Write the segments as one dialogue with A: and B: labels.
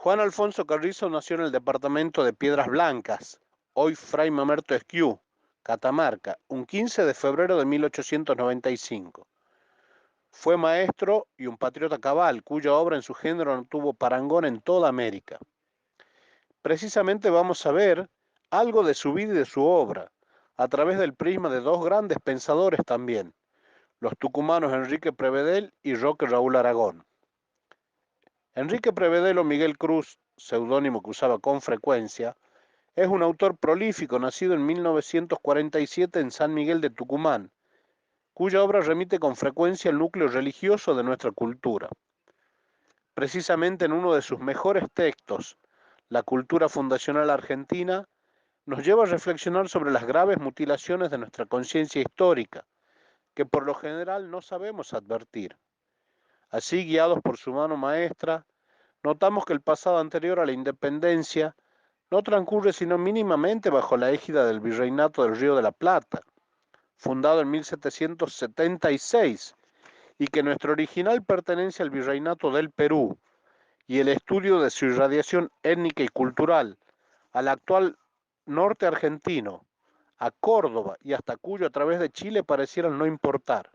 A: Juan Alfonso Carrizo nació en el departamento de Piedras Blancas, hoy Fray Mamerto Esquiú, Catamarca, un 15 de febrero de 1895. Fue maestro y un patriota cabal, cuya obra en su género no tuvo parangón en toda América. Precisamente vamos a ver algo de su vida y de su obra, a través del prisma de dos grandes pensadores también, los tucumanos Enrique Prevedel y Roque Raúl Aragón. Enrique Prevedel o Miguel Cruz, seudónimo que usaba con frecuencia, es un autor prolífico nacido en 1947 en San Miguel de Tucumán, cuya obra remite con frecuencia al núcleo religioso de nuestra cultura. Precisamente en uno de sus mejores textos, La cultura fundacional argentina, nos lleva a reflexionar sobre las graves mutilaciones de nuestra conciencia histórica, que por lo general no sabemos advertir. Así, guiados por su mano maestra, notamos que el pasado anterior a la independencia no transcurre sino mínimamente bajo la égida del Virreinato del Río de la Plata, fundado en 1776, y que nuestro original pertenece al Virreinato del Perú, y el estudio de su irradiación étnica y cultural al actual norte argentino, a Córdoba y hasta Cuyo a través de Chile parecieran no importar.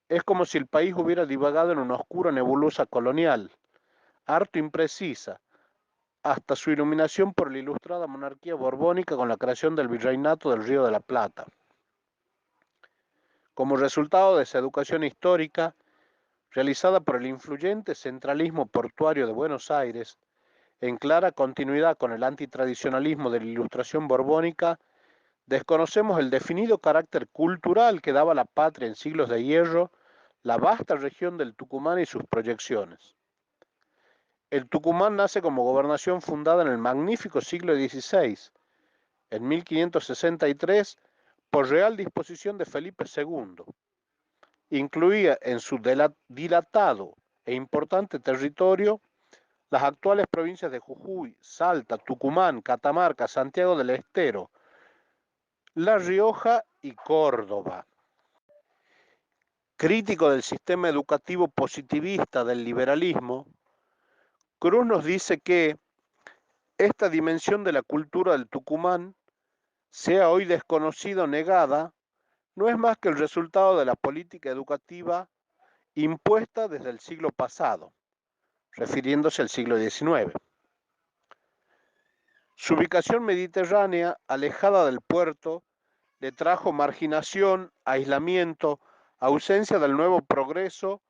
A: Es como si el país hubiera divagado en una oscura nebulosa colonial, harto imprecisa, hasta su iluminación por la ilustrada monarquía borbónica con la creación del Virreinato del Río de la Plata. Como resultado de esa educación histórica, realizada por el influyente centralismo portuario de Buenos Aires, en clara continuidad con el antitradicionalismo de la Ilustración borbónica, desconocemos el definido carácter cultural que daba la patria en siglos de hierro, la vasta región del Tucumán y sus proyecciones. El Tucumán nace como gobernación fundada en el magnífico siglo XVI, en 1563, por real disposición de Felipe II. Incluía en su dilatado e importante territorio las actuales provincias de Jujuy, Salta, Tucumán, Catamarca, Santiago del Estero, La Rioja y Córdoba. Crítico del sistema educativo positivista del liberalismo, Cruz nos dice que esta dimensión de la cultura del Tucumán, sea hoy desconocida o negada, no es más que el resultado de la política educativa impuesta desde el siglo pasado, refiriéndose al siglo XIX. Su ubicación mediterránea, alejada del puerto, le trajo marginación, aislamiento, ausencia del nuevo progreso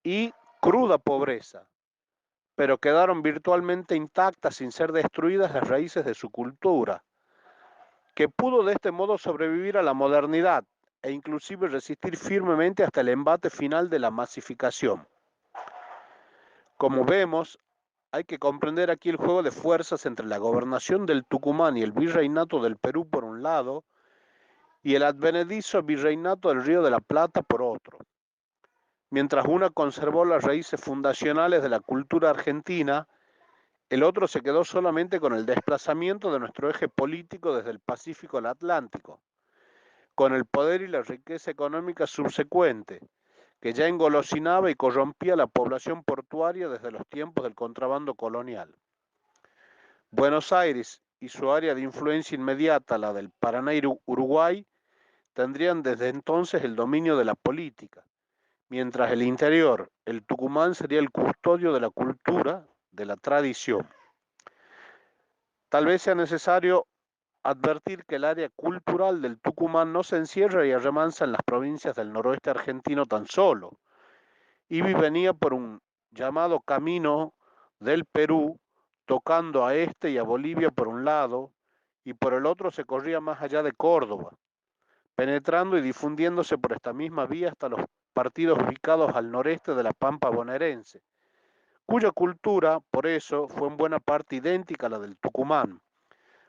A: y cruda pobreza, pero quedaron virtualmente intactas sin ser destruidas las raíces de su cultura, que pudo de este modo sobrevivir a la modernidad e inclusive resistir firmemente hasta el embate final de la masificación. Como vemos, hay que comprender aquí el juego de fuerzas entre la gobernación del Tucumán y el virreinato del Perú por un lado, y el advenedizo virreinato del Río de la Plata por otro. Mientras una conservó las raíces fundacionales de la cultura argentina, el otro se quedó solamente con el desplazamiento de nuestro eje político desde el Pacífico al Atlántico, con el poder y la riqueza económica subsecuente, que ya engolosinaba y corrompía la población portuaria desde los tiempos del contrabando colonial. Buenos Aires y su área de influencia inmediata, la del Paraná y Uruguay, tendrían desde entonces el dominio de la política, mientras el interior, el Tucumán, sería el custodio de la cultura, de la tradición. Tal vez sea necesario advertir que el área cultural del Tucumán no se encierra y remansa en las provincias del noroeste argentino tan solo. Ibi venía por un llamado camino del Perú, tocando a este y a Bolivia por un lado, y por el otro se corría más allá de Córdoba, penetrando y difundiéndose por esta misma vía hasta los partidos ubicados al noreste de la Pampa bonaerense, cuya cultura, por eso, fue en buena parte idéntica a la del Tucumán,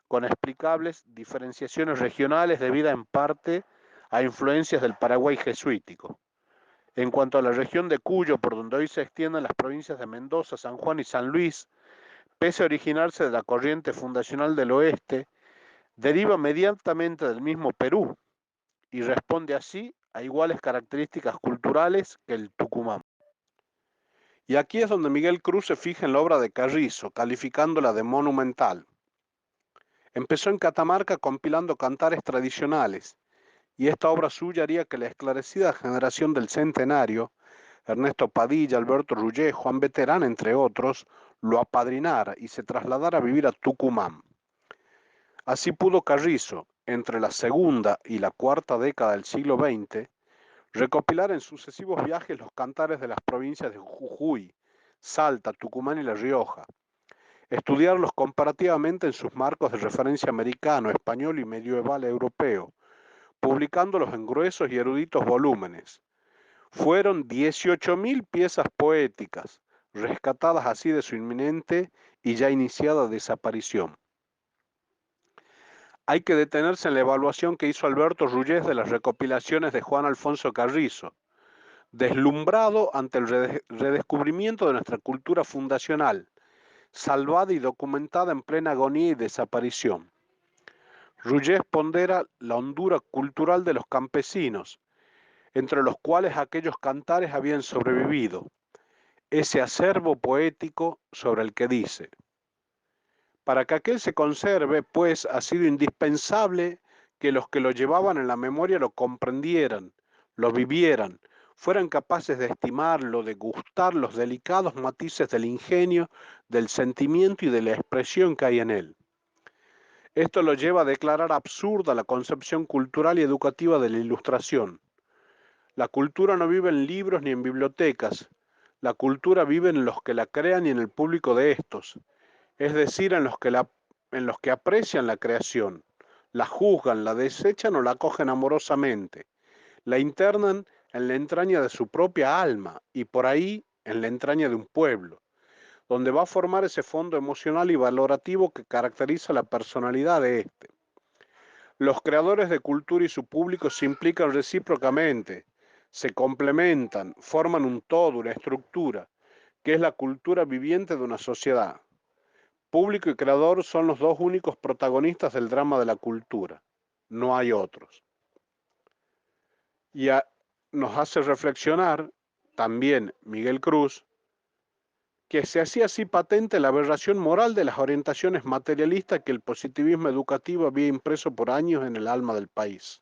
A: con explicables diferenciaciones regionales debidas en parte a influencias del Paraguay jesuítico. En cuanto a la región de Cuyo, por donde hoy se extienden las provincias de Mendoza, San Juan y San Luis, pese a originarse de la corriente fundacional del oeste, deriva inmediatamente del mismo Perú y responde así a iguales características culturales que el Tucumán. Y aquí es donde Miguel Cruz se fija en la obra de Carrizo, calificándola de monumental. Empezó en Catamarca compilando cantares tradicionales, y esta obra suya haría que la esclarecida generación del centenario, Ernesto Padilla, Alberto Rullé, Juan Beterán, entre otros, lo apadrinara y se trasladara a vivir a Tucumán. Así pudo Carrizo, entre la segunda y la cuarta década del siglo XX, recopilar en sucesivos viajes los cantares de las provincias de Jujuy, Salta, Tucumán y La Rioja, estudiarlos comparativamente en sus marcos de referencia americano, español y medieval europeo, publicándolos en gruesos y eruditos volúmenes. Fueron 18.000 piezas poéticas, rescatadas así de su inminente y ya iniciada desaparición. Hay que detenerse en la evaluación que hizo Alberto Rullés de las recopilaciones de Juan Alfonso Carrizo, deslumbrado ante el redescubrimiento de nuestra cultura fundacional, salvada y documentada en plena agonía y desaparición. Rullés pondera la hondura cultural de los campesinos, entre los cuales aquellos cantares habían sobrevivido, ese acervo poético sobre el que dice: para que aquel se conserve, pues, ha sido indispensable que los que lo llevaban en la memoria lo comprendieran, lo vivieran, fueran capaces de estimarlo, de gustar los delicados matices del ingenio, del sentimiento y de la expresión que hay en él. Esto lo lleva a declarar absurda la concepción cultural y educativa de la Ilustración. La cultura no vive en libros ni en bibliotecas, la cultura vive en los que la crean y en el público de estos, es decir, en los que aprecian la creación, la juzgan, la desechan o la acogen amorosamente, la internan en la entraña de su propia alma y por ahí en la entraña de un pueblo, donde va a formar ese fondo emocional y valorativo que caracteriza la personalidad de éste. Los creadores de cultura y su público se implican recíprocamente, se complementan, forman un todo, una estructura, que es la cultura viviente de una sociedad. Público y creador son los dos únicos protagonistas del drama de la cultura. No hay otros. Y nos hace reflexionar también Miguel Cruz, que se hacía así patente la aberración moral de las orientaciones materialistas que el positivismo educativo había impreso por años en el alma del país.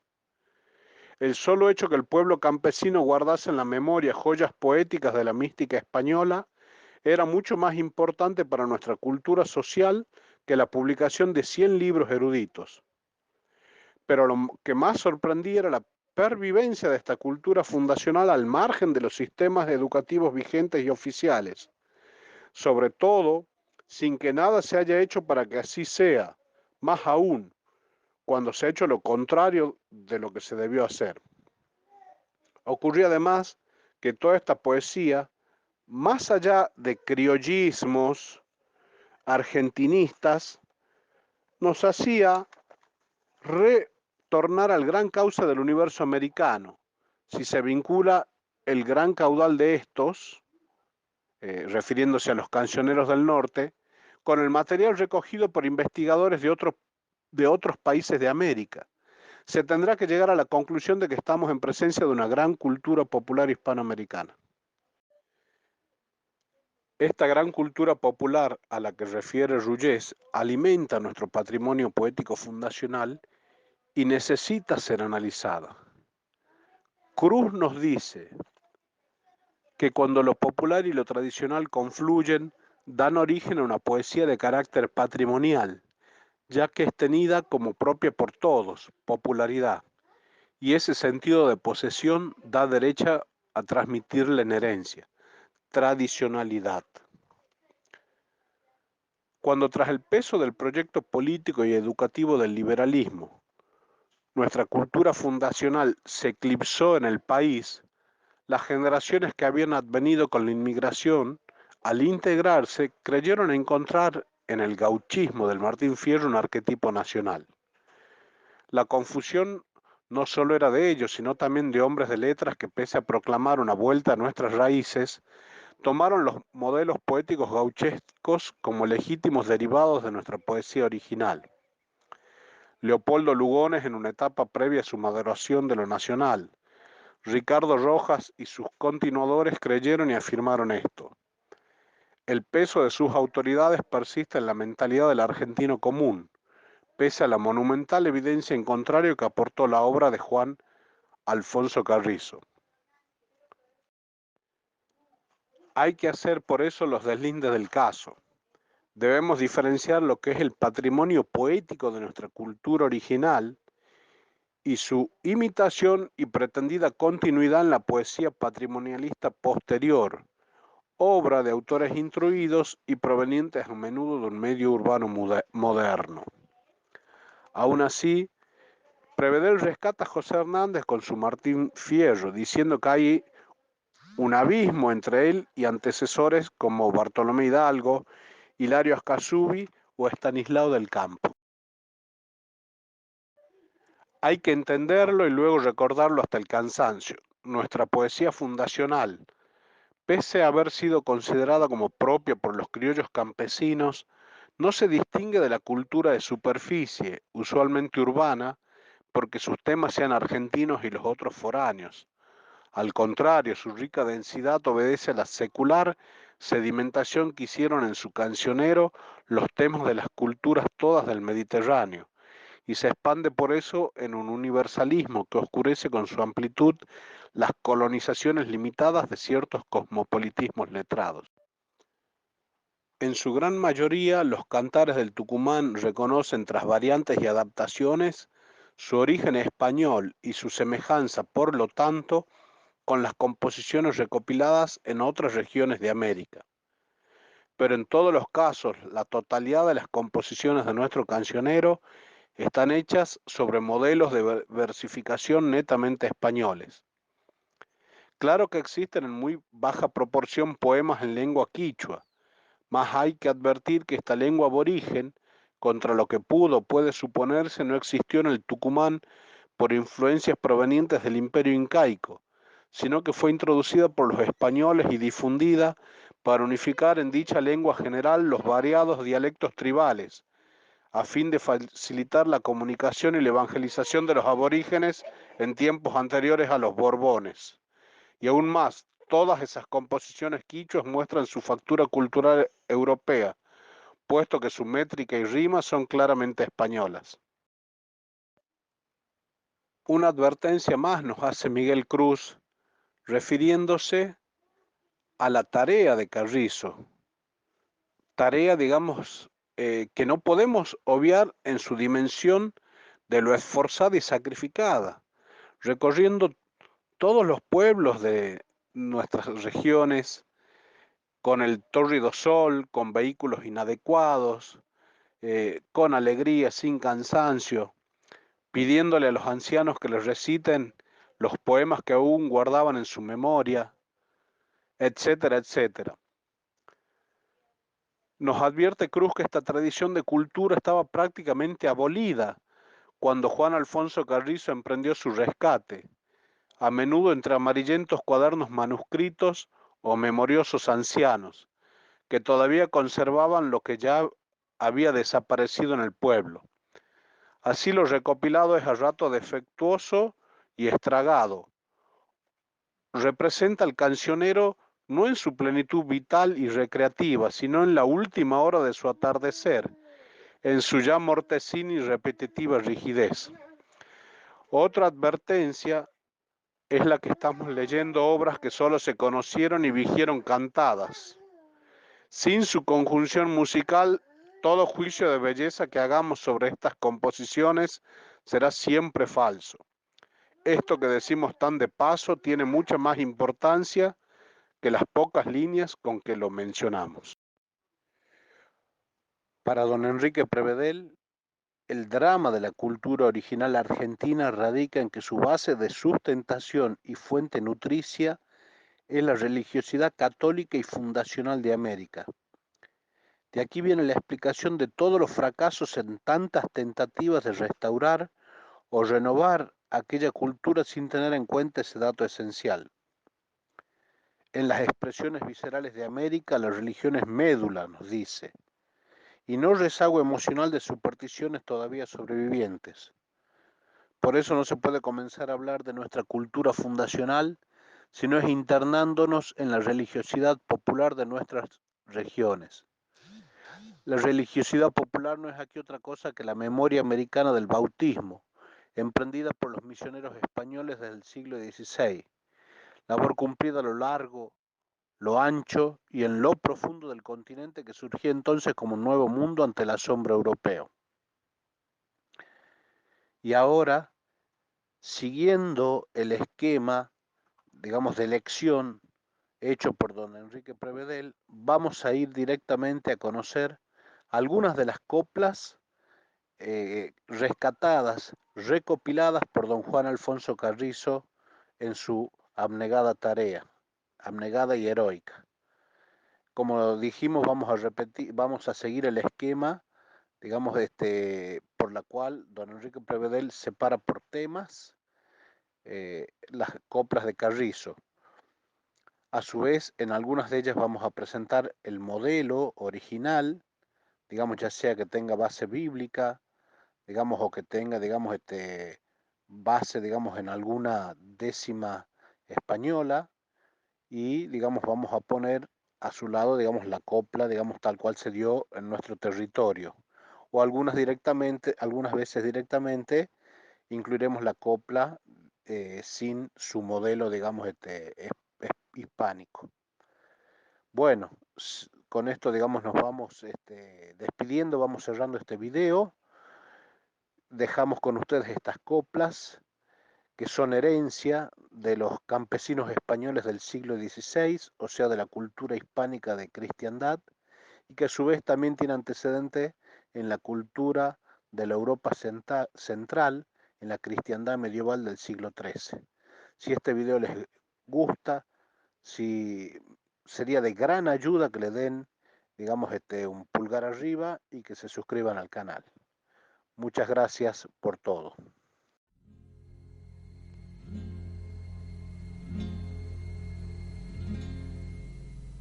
A: El solo hecho que el pueblo campesino guardase en la memoria joyas poéticas de la mística española era mucho más importante para nuestra cultura social que la publicación de 100 libros eruditos. Pero lo que más sorprendía era la pervivencia de esta cultura fundacional al margen de los sistemas educativos vigentes y oficiales, sobre todo sin que nada se haya hecho para que así sea, más aún cuando se ha hecho lo contrario de lo que se debió hacer. Ocurrió además que toda esta poesía, más allá de criollismos argentinistas, nos hacía retornar al gran cauce del universo americano. Si se vincula el gran caudal de estos, refiriéndose a los cancioneros del norte, con el material recogido por investigadores de otros países de América, se tendrá que llegar a la conclusión de que estamos en presencia de una gran cultura popular hispanoamericana. Esta gran cultura popular a la que refiere Rullés alimenta nuestro patrimonio poético fundacional y necesita ser analizada. Cruz nos dice que cuando lo popular y lo tradicional confluyen, dan origen a una poesía de carácter patrimonial, ya que es tenida como propia por todos, popularidad, y ese sentido de posesión da derecha a transmitirla en herencia, tradicionalidad. Cuando tras el peso del proyecto político y educativo del liberalismo, nuestra cultura fundacional se eclipsó en el país, las generaciones que habían advenido con la inmigración, al integrarse, creyeron encontrar en el gauchismo del Martín Fierro un arquetipo nacional. La confusión no solo era de ellos, sino también de hombres de letras que, pese a proclamar una vuelta a nuestras raíces, tomaron los modelos poéticos gauchescos como legítimos derivados de nuestra poesía original. Leopoldo Lugones en una etapa previa a su maduración de lo nacional. Ricardo Rojas y sus continuadores creyeron y afirmaron esto. El peso de sus autoridades persiste en la mentalidad del argentino común, pese a la monumental evidencia en contrario que aportó la obra de Juan Alfonso Carrizo. Hay que hacer por eso los deslindes del caso. Debemos diferenciar lo que es el patrimonio poético de nuestra cultura original y su imitación y pretendida continuidad en la poesía patrimonialista posterior, obra de autores instruidos y provenientes a menudo de un medio urbano moderno. Aún así, Prevedel rescata a José Hernández con su Martín Fierro, diciendo que hay un abismo entre él y antecesores como Bartolomé Hidalgo, Hilario Ascasubi o Estanislao del Campo. Hay que entenderlo y luego recordarlo hasta el cansancio. Nuestra poesía fundacional, pese a haber sido considerada como propia por los criollos campesinos, no se distingue de la cultura de superficie, usualmente urbana, porque sus temas sean argentinos y los otros foráneos. Al contrario, su rica densidad obedece a la secular sedimentación que hicieron en su cancionero los temas de las culturas todas del Mediterráneo, y se expande por eso en un universalismo que oscurece con su amplitud las colonizaciones limitadas de ciertos cosmopolitismos letrados. En su gran mayoría, los cantares del Tucumán reconocen, tras variantes y adaptaciones, su origen español y su semejanza, por lo tanto, con las composiciones recopiladas en otras regiones de América. Pero en todos los casos, la totalidad de las composiciones de nuestro cancionero están hechas sobre modelos de versificación netamente españoles. Claro que existen en muy baja proporción poemas en lengua quichua, mas hay que advertir que esta lengua aborigen, contra lo que puede suponerse, no existió en el Tucumán por influencias provenientes del imperio incaico, sino que fue introducida por los españoles y difundida para unificar en dicha lengua general los variados dialectos tribales, a fin de facilitar la comunicación y la evangelización de los aborígenes en tiempos anteriores a los Borbones. Y aún más, todas esas composiciones quichuas muestran su factura cultural europea, puesto que su métrica y rima son claramente españolas. Una advertencia más nos hace Miguel Cruz, refiriéndose a la tarea de Carrizo, tarea, digamos, que no podemos obviar en su dimensión de lo esforzada y sacrificada, recorriendo todos los pueblos de nuestras regiones, con el tórrido sol, con vehículos inadecuados, con alegría, sin cansancio, pidiéndole a los ancianos que les reciten los poemas que aún guardaban en su memoria, etcétera, etcétera. Nos advierte Cruz que esta tradición de cultura estaba prácticamente abolida cuando Juan Alfonso Carrizo emprendió su rescate, a menudo entre amarillentos cuadernos manuscritos o memoriosos ancianos, que todavía conservaban lo que ya había desaparecido en el pueblo. Así lo recopilado es a rato defectuoso y estragado. Representa al cancionero no en su plenitud vital y recreativa, sino en la última hora de su atardecer, en su ya mortecina y repetitiva rigidez. Otra advertencia es la que estamos leyendo obras que solo se conocieron y vigieron cantadas. Sin su conjunción musical, todo juicio de belleza que hagamos sobre estas composiciones será siempre falso. Esto que decimos tan de paso tiene mucha más importancia que las pocas líneas con que lo mencionamos. Para don Enrique Prevedel, el drama de la cultura original argentina radica en que su base de sustentación y fuente nutricia es la religiosidad católica y fundacional de América. De aquí viene la explicación de todos los fracasos en tantas tentativas de restaurar o renovar aquella cultura sin tener en cuenta ese dato esencial. En las expresiones viscerales de América, la religión es médula, nos dice, y no rezago emocional de supersticiones todavía sobrevivientes. Por eso no se puede comenzar a hablar de nuestra cultura fundacional, sino es internándonos en la religiosidad popular de nuestras regiones. La religiosidad popular no es aquí otra cosa que la memoria americana del bautismo, emprendida por los misioneros españoles desde el siglo XVI, labor cumplida a lo largo, lo ancho y en lo profundo del continente que surgía entonces como un nuevo mundo ante el asombro europeo. Y ahora, siguiendo el esquema, digamos, de elección hecho por don Enrique Prevedel, vamos a ir directamente a conocer algunas de las coplas rescatadas, recopiladas por don Juan Alfonso Carrizo en su abnegada tarea, abnegada y heroica. Como dijimos, vamos a seguir el esquema, digamos, por la cual don Enrique Prevedel separa por temas las coplas de Carrizo. A su vez, en algunas de ellas vamos a presentar el modelo original, digamos, ya sea que tenga base bíblica, digamos, o que tenga, digamos, base, digamos, en alguna décima española, y, digamos, vamos a poner a su lado, digamos, la copla, digamos, tal cual se dio en nuestro territorio, o algunas veces directamente, incluiremos la copla sin su modelo, digamos, hispánico. Bueno, con esto, digamos, nos vamos despidiendo, vamos cerrando este video. Dejamos con ustedes estas coplas que son herencia de los campesinos españoles del siglo XVI, o sea, de la cultura hispánica de cristiandad, y que a su vez también tiene antecedente en la cultura de la Europa central, en la cristiandad medieval del siglo XIII. Si este video les gusta, sería de gran ayuda que le den, digamos, un pulgar arriba y que se suscriban al canal. Muchas gracias por todo.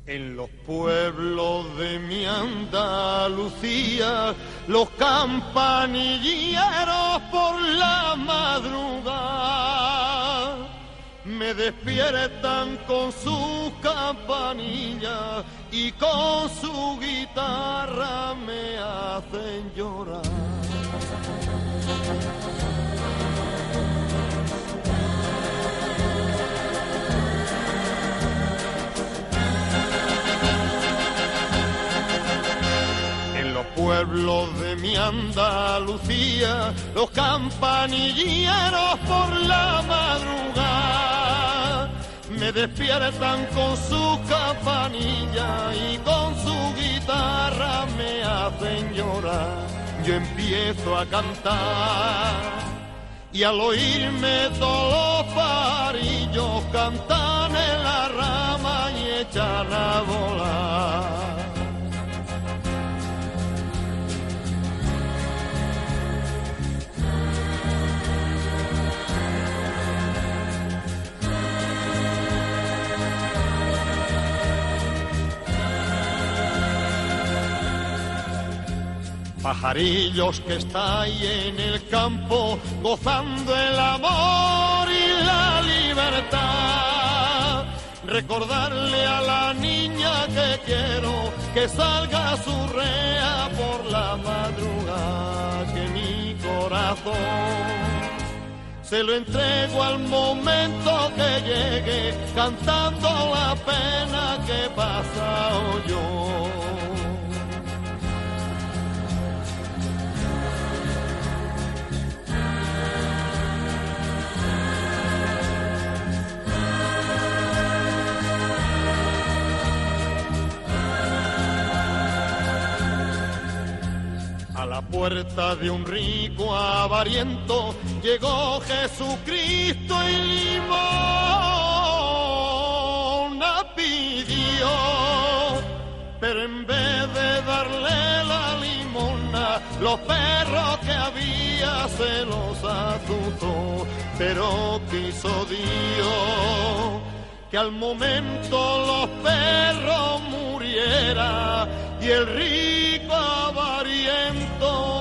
B: En los pueblos de mi Andalucía, los campanilleros por la madrugada me despiertan con sus campanillas y con su guitarra me hacen llorar. Pueblos de mi Andalucía, los campanilleros por la madrugada me despiertan con su campanilla y con su guitarra me hacen llorar. Yo empiezo a cantar y al oírme todos los parillos cantan en la rama y echan a volar. Pajarillos que estáis en el campo gozando el amor y la libertad, recordarle a la niña que quiero que salga a su rea por la madrugada, que mi corazón se lo entrego al momento que llegue, cantando la pena que he pasado yo. A la puerta de un rico avariento llegó Jesucristo y limosna pidió, pero en vez de darle la limosna, los perros que había se los azuzó. Pero quiso Dios que al momento los perros murieran y el rico avariento